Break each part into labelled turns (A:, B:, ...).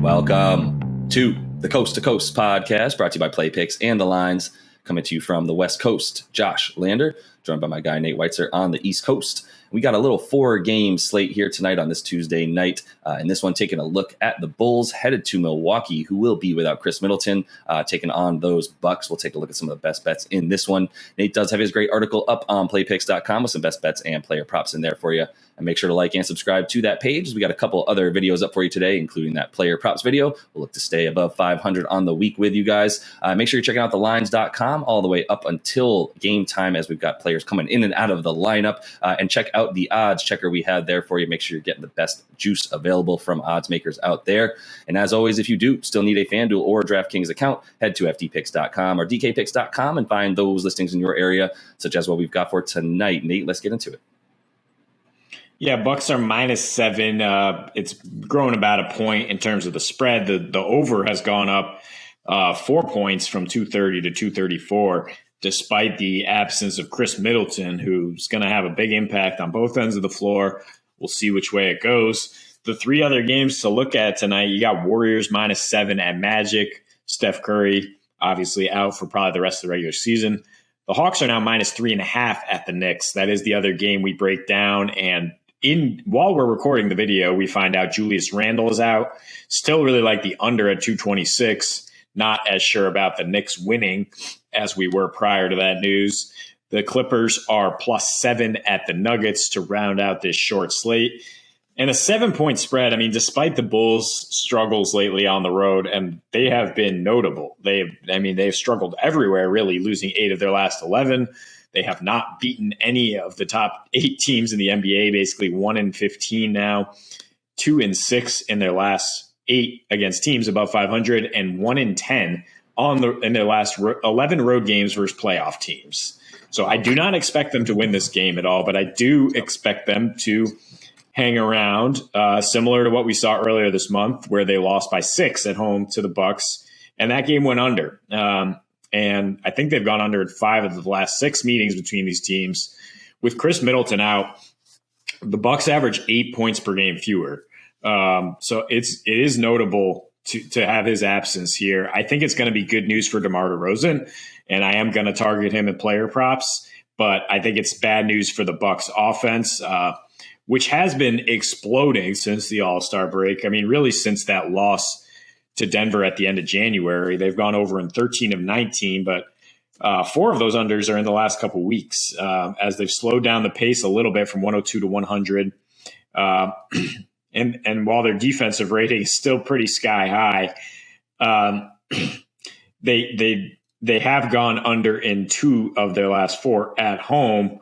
A: Welcome to the Coast to Coast podcast, brought to you by Play Picks and the Lines, coming to you from the West Coast. Josh Lander, joined by my guy Nate Weitzer on the East Coast. We got a little 4-game slate here tonight on this Tuesday night. In this one, taking a look at the Bulls headed to Milwaukee, who will be without Chris Middleton, taking on those Bucks. We'll take a look at some of the best bets in this one. Nate does have his great article up on playpicks.com with some best bets and player props in there for you. And make sure to like and subscribe to that page. We got a couple other videos up for you today, including that player props video. We'll look to stay above 500 on the week with you guys. Make sure you're checking out thelines.com all the way up until game time, as we've got players coming in and out of the lineup. And check out the odds checker we have there for you. Make sure you're getting the best juice available from odds makers out there. And as always, if you do still need a FanDuel or DraftKings account, head to ftpicks.com or dkpicks.com and find those listings in your area, such as what we've got for tonight. Nate, let's get into it.
B: Yeah, Bucks are -7. It's grown about a point in terms of the spread. The over has gone up 4 points from 230 to 234, despite the absence of Chris Middleton, who's going to have a big impact on both ends of the floor. We'll see which way it goes. The three other games to look at tonight, you got Warriors -7 at Magic. Steph Curry, obviously out for probably the rest of the regular season. The Hawks are now -3.5 at the Knicks. That is the other game we break down, and while we're recording the video, we find out Julius Randle is out. Still really like the under at 226. Not as sure about the Knicks winning as we were prior to that news. The Clippers are +7 at the Nuggets to round out this short slate. And a 7-point spread, I mean, despite the Bulls' struggles lately on the road, and they have been notable. They've struggled everywhere, really, losing 8 of their last 11. They have not beaten any of the top 8 teams in the NBA, basically 1-15 now, 2-6 in their last 8 against teams above 500, and 1-10 in their last 11 road games versus playoff teams. So I do not expect them to win this game at all, but I do expect them to hang around, similar to what we saw earlier this month, where they lost by 6 at home to the Bucks, and that game went under. And I think they've gone under in 5 of the last 6 meetings between these teams. With Chris Middleton out, the Bucks average 8 points per game fewer. So it is notable to have his absence here. I think it's going to be good news for DeMar DeRozan, and I am going to target him in player props. But I think it's bad news for the Bucks offense, which has been exploding since the All-Star break. I mean, really since that loss to Denver at the end of January. They've gone over in 13 of 19, but 4 of those unders are in the last couple weeks as they've slowed down the pace a little bit from 102 to 100. And while their defensive rating is still pretty sky high, they have gone under in 2 of their last 4 at home.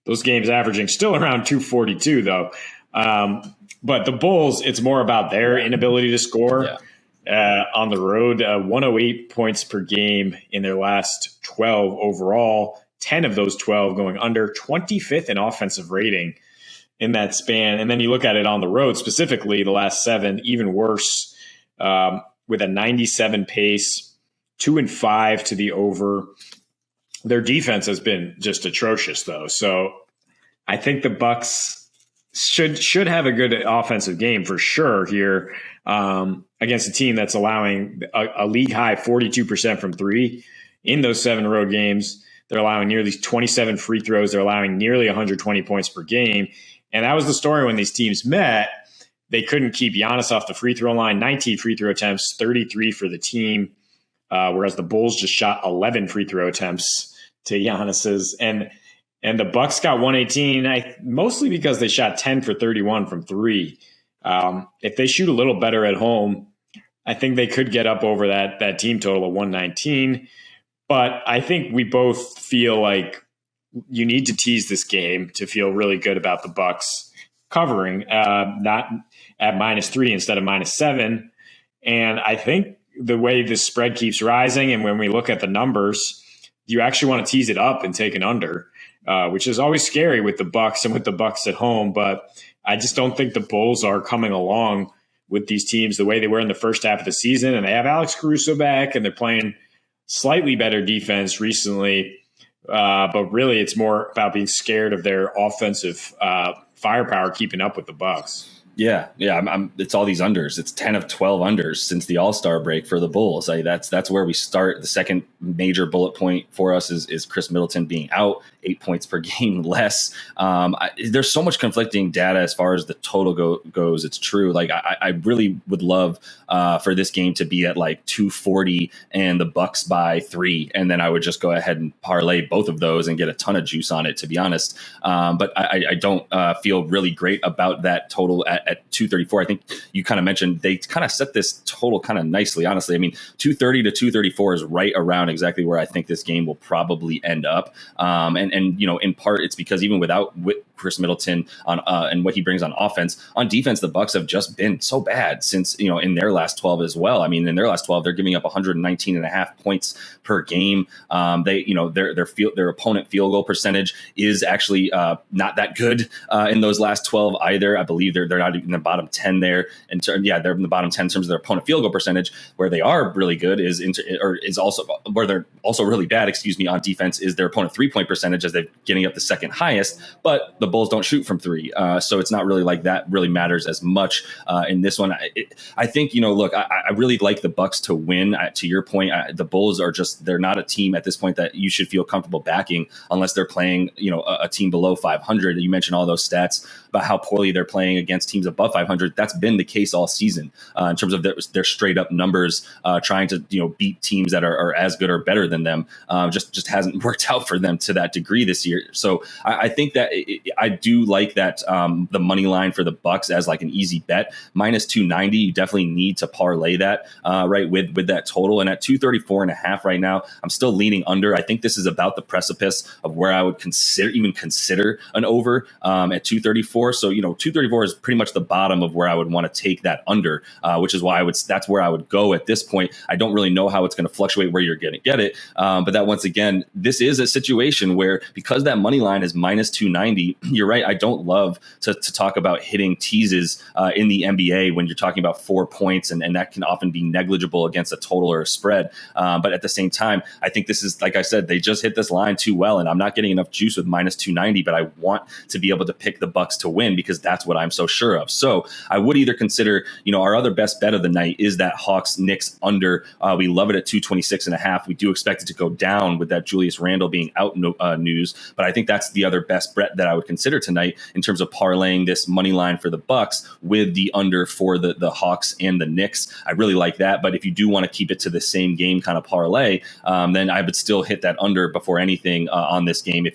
B: Those games averaging still around 242 though. But the Bulls, it's more about their inability to score. Yeah. On the road, 108 points per game in their last 12 overall, 10 of those 12 going under, 25th in offensive rating in that span. And then you look at it on the road, specifically the last 7, even worse, with a 97 pace, 2-5 to the over. Their defense has been just atrocious, though. So I think the Bucks should have a good offensive game for sure here. Against a team that's allowing a league-high 42% from 3 in those 7 road games. They're allowing nearly 27 free throws. They're allowing nearly 120 points per game. And that was the story when these teams met. They couldn't keep Giannis off the free throw line. 19 free throw attempts, 33 for the team, whereas the Bulls just shot 11 free throw attempts to Giannis's. And the Bucks got 118, mostly because they shot 10 for 31 from 3. If they shoot a little better at home, I think they could get up over that team total of 119. But I think we both feel like you need to tease this game to feel really good about the Bucks covering, not at -3 instead of -7. And I think the way this spread keeps rising, and when we look at the numbers, you actually want to tease it up and take an under, which is always scary with the Bucks and with the Bucks at home. But I just don't think the Bulls are coming along with these teams the way they were in the first half of the season. And they have Alex Caruso back, and they're playing slightly better defense recently. But really, it's more about being scared of their offensive firepower keeping up with the Bucks.
A: Yeah, it's all these unders. It's 10 of 12 unders since the All-Star break for the Bulls. That's where we start. The second major bullet point for us is Chris Middleton being out, 8 points per game less. There's so much conflicting data as far as the total goes. It's true. Like I really would love for this game to be at like 240 and the Bucks by 3, and then I would just go ahead and parlay both of those and get a ton of juice on it, to be honest. But I don't feel really great about that total at 234. I think you kind of mentioned they kind of set this total kind of nicely, honestly. I mean, 230 to 234 is right around exactly where I think this game will probably end up. And in part, it's because even without Chris Middleton on and what he brings on offense, on defense, the Bucks have just been so bad since, in their last 12 as well. I mean, in their last 12, they're giving up 119 and a half points per game. Their opponent field goal percentage is actually not that good in those last 12 either. I believe they're not even in the bottom 10 there. They're in the bottom 10 in terms of their opponent field goal percentage. Where they are really good is also where they're also really bad, on defense, is their opponent 3-point percentage, as they're getting up the second highest. But the Bulls don't shoot from 3, so it's not really like that really matters as much in this one. I think look, I really like the Bucks to win. To your point, the Bulls are they're not a team at this point that you should feel comfortable backing unless they're playing a team below 500. You mentioned all those stats about how poorly they're playing against teams above 500. That's been the case all season in terms of their straight up numbers, trying to beat teams that are as good or better than them. Just hasn't worked out for them to that degree this year. So I think that I do like that the money line for the Bucks as like an easy bet, minus 290. You definitely need to parlay that right with that total. And at 234 and a half right now, I'm still leaning under. I think this is about the precipice of where I would consider an over at 234. So 234 is pretty much the bottom of where I would want to take that under, which is why that's where I would go at this point. I don't really know how it's going to fluctuate where you're going to get it, but that once again, this is a situation where because that money line is minus 290, you're right. I don't love to talk about hitting teases in the NBA when you're talking about 4 points, and that can often be negligible against a total or a spread. But at the same time, I think this is, like I said, they just hit this line too well, and I'm not getting enough juice with minus 290, but I want to be able to pick the Bucks to win because that's what I'm so sure of. So I would either consider, our other best bet of the night is that Hawks-Knicks under. We love it at 226 and a half. We do expect it to go down with that Julius Randle being out news, but I think that's the other best bet that I would consider tonight in terms of parlaying this money line for the Bucks with the under for the Hawks and the Knicks. I really like that, but if you do want to keep it to the same game kind of parlay, then I would still hit that under before anything on this game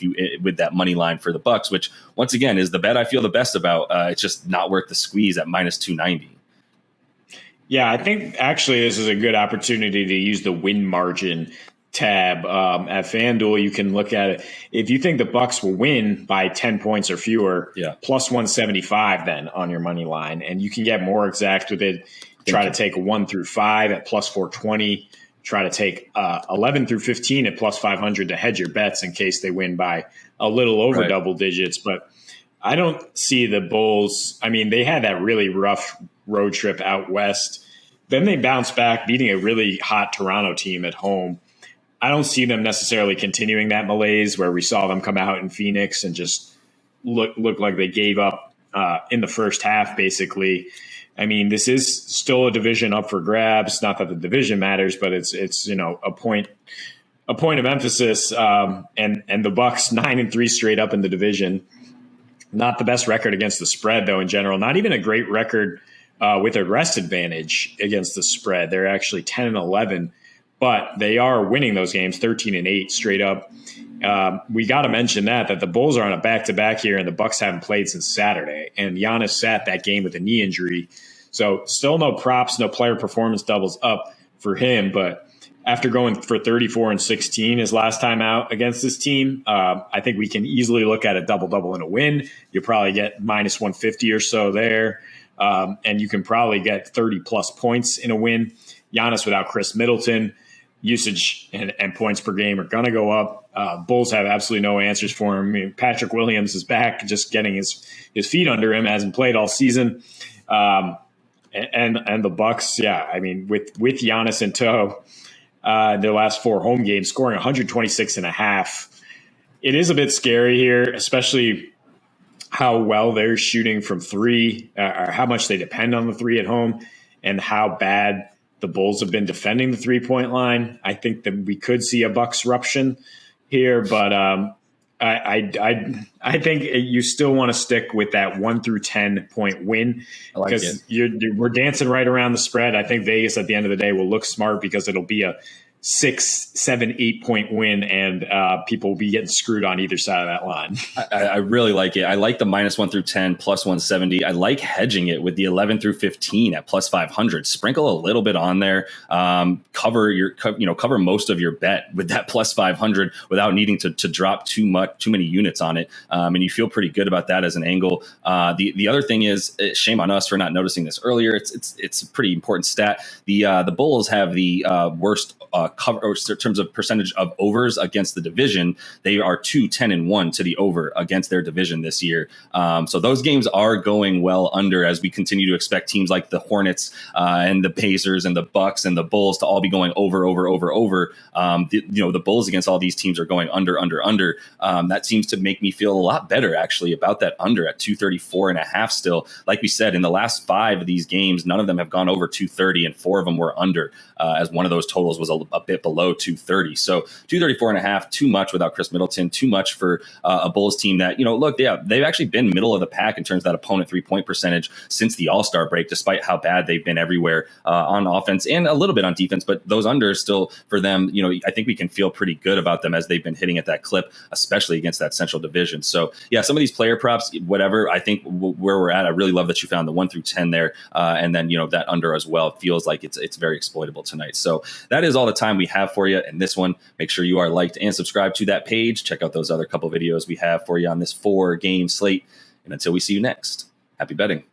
A: with that money line for the Bucks, which once again is the bet I feel the best about. It's just not worth the squeeze at minus 290.
B: Yeah, I think actually this is a good opportunity to use the win margin tab at FanDuel. You can look at it. If you think the Bucks will win by 10 points or fewer, plus 175 then on your money line, and you can get more exact with it. Try to take 1 through 5 at plus 420. Try to take 11 through 15 at plus 500 to hedge your bets in case they win by a little over double digits. But I don't see the Bulls. I mean, they had that really rough road trip out west. Then they bounced back, beating a really hot Toronto team at home. I don't see them necessarily continuing that malaise where we saw them come out in Phoenix and just look like they gave up in the first half, basically. I mean, this is still a division up for grabs. Not that the division matters, but it's a point of emphasis. And the Bucks 9-3 straight up in the division. Not the best record against the spread, though, in general. Not even a great record with a rest advantage against the spread. They're actually 10-11, but they are winning those games 13-8 straight up. We got to mention that the Bulls are on a back-to-back here, and the Bucks haven't played since Saturday. And Giannis sat that game with a knee injury. So still no props, no player performance doubles up for him. But after going for 34-16 his last time out against this team, I think we can easily look at a double-double in a win. You'll probably get minus 150 or so there. And you can probably get 30-plus points in a win. Giannis without Chris Middleton, usage and points per game are going to go up. Bulls have absolutely no answers for him. I mean, Patrick Williams is back, just getting his feet under him, hasn't played all season. And the Bucks, I mean, with Giannis in tow, their last 4 home games, scoring 126 and a half. It is a bit scary here, especially how well they're shooting from three, or how much they depend on the three at home, and how bad the Bulls have been defending the 3-point line. I think that we could see a Bucks eruption here, but I think you still want to stick with that 1 through 10 point win, because we're dancing right around the spread. I think Vegas at the end of the day will look smart because it'll be a 6, 7, 8 point win, and people will be getting screwed on either side of that line.
A: I really like it. I like the -1 through 10 plus 170. I like hedging it with the 11 through 15 at plus 500. Sprinkle a little bit on there. Cover most of your bet with that plus 500 without needing to drop too many units on it. And you feel pretty good about that as an angle. The other thing is, shame on us for not noticing this earlier. It's a pretty important stat. The Bulls have the worst cover, or in terms of percentage of overs against the division. They are 2-10-1 to the over against their division this year. So those games are going well under, as we continue to expect teams like the Hornets and the Pacers and the Bucks and the Bulls to all be going over. The Bulls against all these teams are going under. That seems to make me feel a lot better actually about that under at 234.5 still. Like we said, in the last 5 of these games, none of them have gone over 230, and 4 of them were under, as one of those totals was a bit below 230. So 234.5, too much without Chris Middleton, too much for a Bulls team that, they've actually been middle of the pack in terms of that opponent 3-point percentage since the All-Star break, despite how bad they've been everywhere on offense and a little bit on defense. But those unders still for them, I think we can feel pretty good about them as they've been hitting at that clip, especially against that Central Division. So yeah, some of these player props, whatever, I think where we're at, I really love that you found the 1 through 10 there. And then, that under as well feels like it's very exploitable tonight. So that is all the time we have for you in this one. Make sure you are liked and subscribed to that page. Check out those other couple videos we have for you on this 4-game slate. And until we see you next, happy betting.